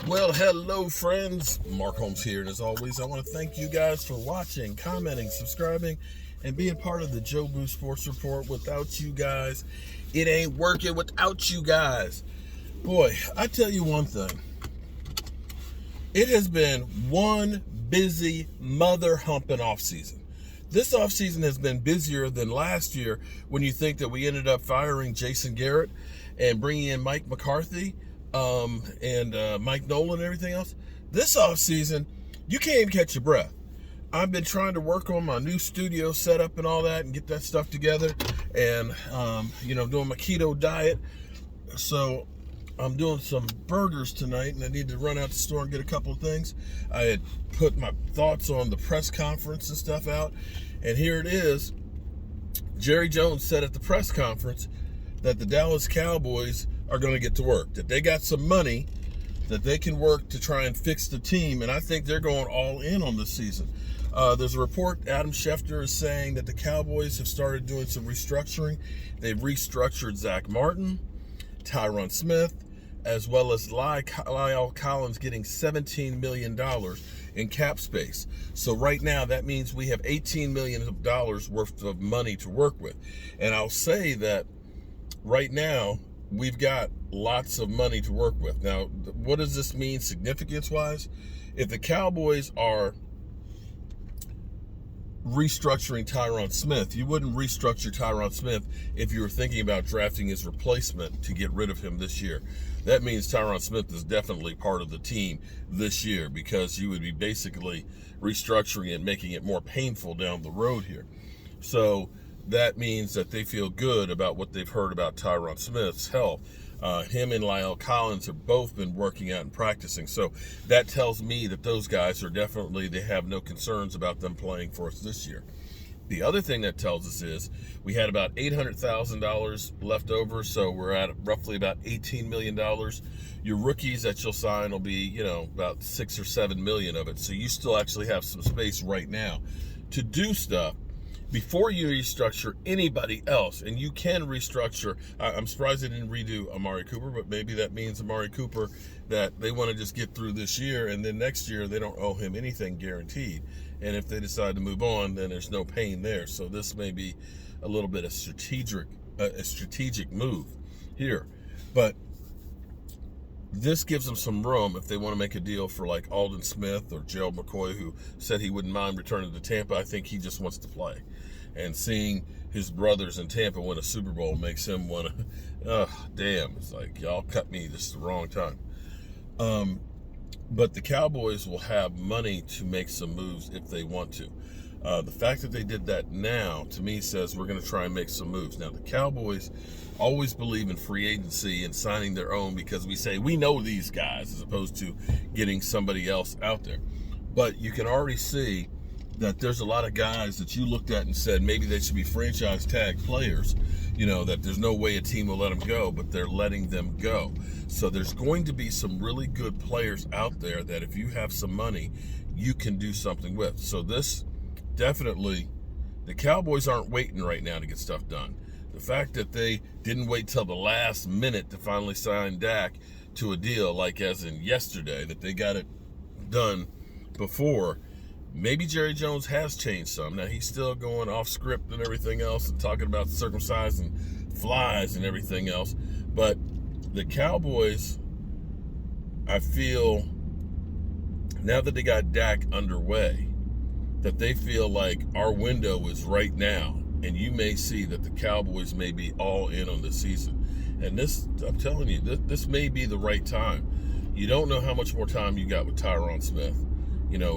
Well, hello, friends. Mark Holmes here, and as always, I want to thank you guys for watching, commenting, subscribing, and being part of the Jobu Sports Report. Without you guys, it ain't working without you guys. Boy, I tell you one thing. It has been one busy mother humping off season. This offseason has been busier than last year when you think that we ended up firing Jason Garrett and bringing in Mike McCarthy and Mike Nolan and everything else. This offseason, you can't even catch your breath. I've been trying to work on my new studio setup and all that and get that stuff together and, doing my keto diet. So I'm doing some burgers tonight, and I need to run out to the store and get a couple of things. I had put my thoughts on the press conference and stuff out, and here it is. Jerry Jones said at the press conference that the Dallas Cowboys are going to get to work, that they got some money that they can work to try and fix the team, and I think they're going all in on this season. There's a report, Adam Schefter is saying that the Cowboys have started doing some restructuring. They've restructured Zack Martin, Tyron Smith, as well as Lyle Collins getting $17 million in cap space. So right now, that means we have $18 million worth of money to work with. And I'll say that right now, we've got lots of money to work with. Now, what does this mean significance-wise? If the Cowboys are restructuring Tyron Smith, you wouldn't restructure Tyron Smith if you were thinking about drafting his replacement to get rid of him this year. That means Tyron Smith is definitely part of the team this year, because you would be basically restructuring and making it more painful down the road here. So that means that they feel good about what they've heard about Tyron Smith's health. Him and Lyle Collins have both been working out and practicing. So that tells me that those guys are definitely, they have no concerns about them playing for us this year. The other thing that tells us is we had about $800,000 left over, so we're at roughly about $18 million. Your rookies that you'll sign will be, about 6 or 7 million of it. So you still actually have some space right now to do stuff before you restructure anybody else. And you can restructure. I'm surprised they didn't redo Amari Cooper, but maybe that means Amari Cooper, that they want to just get through this year, and then next year they don't owe him anything guaranteed. And if they decide to move on, then there's no pain there. So this may be a little bit of a strategic move here. But this gives them some room if they want to make a deal for like Aldon Smith or Gerald McCoy, who said he wouldn't mind returning to Tampa. I think he just wants to play. And seeing his brothers in Tampa win a Super Bowl makes him want to, damn, it's like, y'all cut me just the wrong time. But the Cowboys will have money to make some moves if they want to. The fact that they did that now, to me, says we're going to try and make some moves. Now, the Cowboys always believe in free agency and signing their own, because we say we know these guys, as opposed to getting somebody else out there. But you can already see that there's a lot of guys that you looked at and said maybe they should be franchise tag players, that there's no way a team will let them go, but they're letting them go. So there's going to be some really good players out there that if you have some money, you can do something with. So this definitely, the Cowboys aren't waiting right now to get stuff done. The fact that they didn't wait till the last minute to finally sign Dak to a deal, like as in yesterday, that they got it done before, maybe Jerry Jones has changed some. Now, he's still going off script and everything else and talking about circumcising flies and everything else. But the Cowboys, I feel, now that they got Dak underway, that they feel like our window is right now. And you may see that the Cowboys may be all in on this season. And this, I'm telling you, this may be the right time. You don't know how much more time you got with Tyron Smith.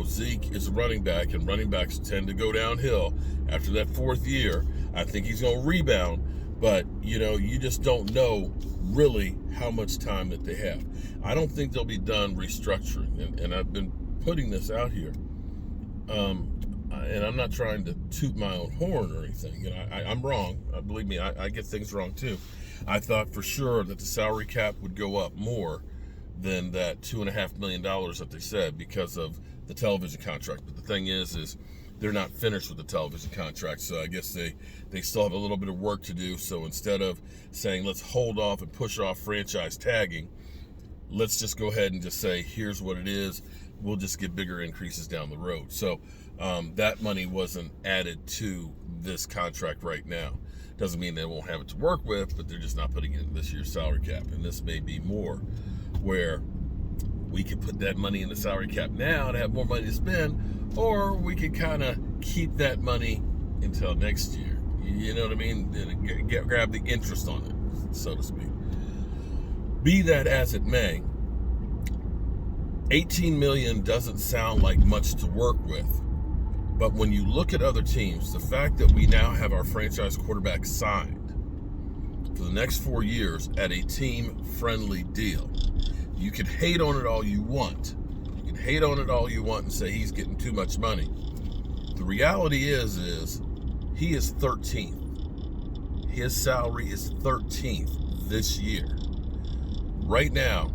Zeke is a running back, and running backs tend to go downhill after that fourth year. I think he's going to rebound, but, you just don't know really how much time that they have. I don't think they'll be done restructuring, and I've been putting this out here. And I'm not trying to toot my own horn or anything. I'm wrong. Believe me, I get things wrong too. I thought for sure that the salary cap would go up more than that $2.5 million that they said because of the television contract. But the thing is they're not finished with the television contract, so I guess they still have a little bit of work to do. So instead of saying let's hold off and push off franchise tagging, let's just go ahead and just say, here's what it is. We'll just get bigger increases down the road. So that money wasn't added to this contract right now. Doesn't mean they won't have it to work with, but they're just not putting it in this year's salary cap. And this may be more where we could put that money in the salary cap now to have more money to spend, or we could kind of keep that money until next year. You know what I mean? Grab the interest on it, so to speak. Be that as it may, $18 million doesn't sound like much to work with. But when you look at other teams, the fact that we now have our franchise quarterback signed for the next 4 years at a team-friendly deal, you can hate on it all you want. You can hate on it all you want and say he's getting too much money. The reality is he is 13th. His salary is 13th this year. Right now,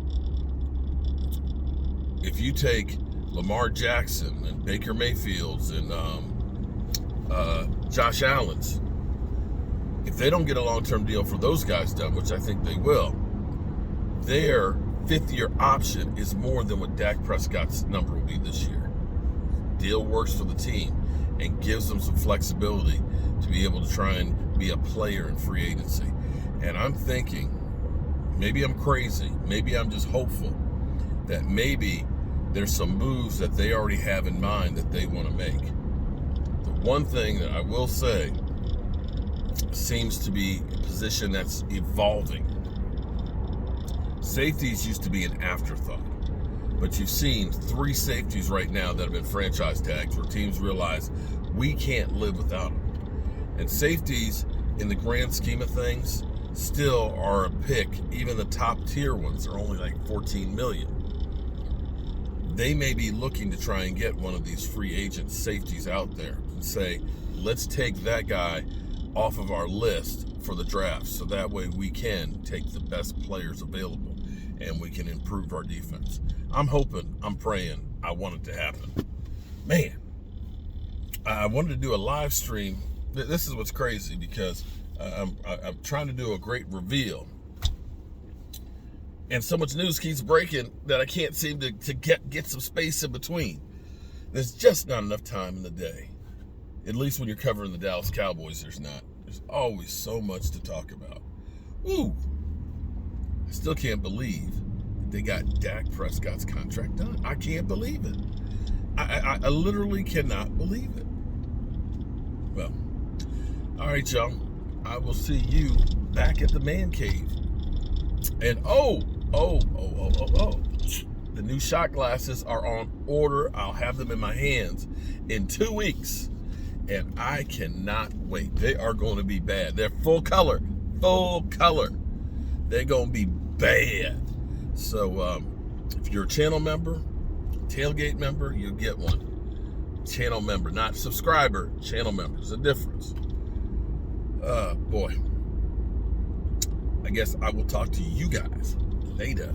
if you take Lamar Jackson and Baker Mayfield's and Josh Allen's, if they don't get a long-term deal for those guys done, which I think they will, their fifth-year option is more than what Dak Prescott's number will be this year. Deal works for the team and gives them some flexibility to be able to try and be a player in free agency. And I'm thinking, maybe I'm crazy, maybe I'm just hopeful that maybe there's some moves that they already have in mind that they want to make. The one thing that I will say seems to be a position that's evolving. Safeties used to be an afterthought, but you've seen 3 safeties right now that have been franchise tags where teams realize we can't live without them. And safeties, in the grand scheme of things, still are a pick. Even the top tier ones are only like $14 million. They may be looking to try and get one of these free agent safeties out there and say, let's take that guy off of our list for the draft, so that way we can take the best players available and we can improve our defense. I'm hoping, I'm praying, I want it to happen. Man, I wanted to do a live stream. This is what's crazy, because I'm trying to do a great reveal, and so much news keeps breaking that I can't seem to get some space in between. There's just not enough time in the day. At least when you're covering the Dallas Cowboys, there's not. There's always so much to talk about. Woo! I still can't believe they got Dak Prescott's contract done. I can't believe it. I literally cannot believe it. Well, all right, y'all. I will see you back at the man cave. And the new shot glasses are on order. I'll have them in my hands in 2 weeks. And I cannot wait. They are going to be bad. They're full color. They're going to be bad. So if you're a channel member, tailgate member, you'll get one. Channel member, not subscriber, channel member. There's a difference. Boy. I guess I will talk to you guys later.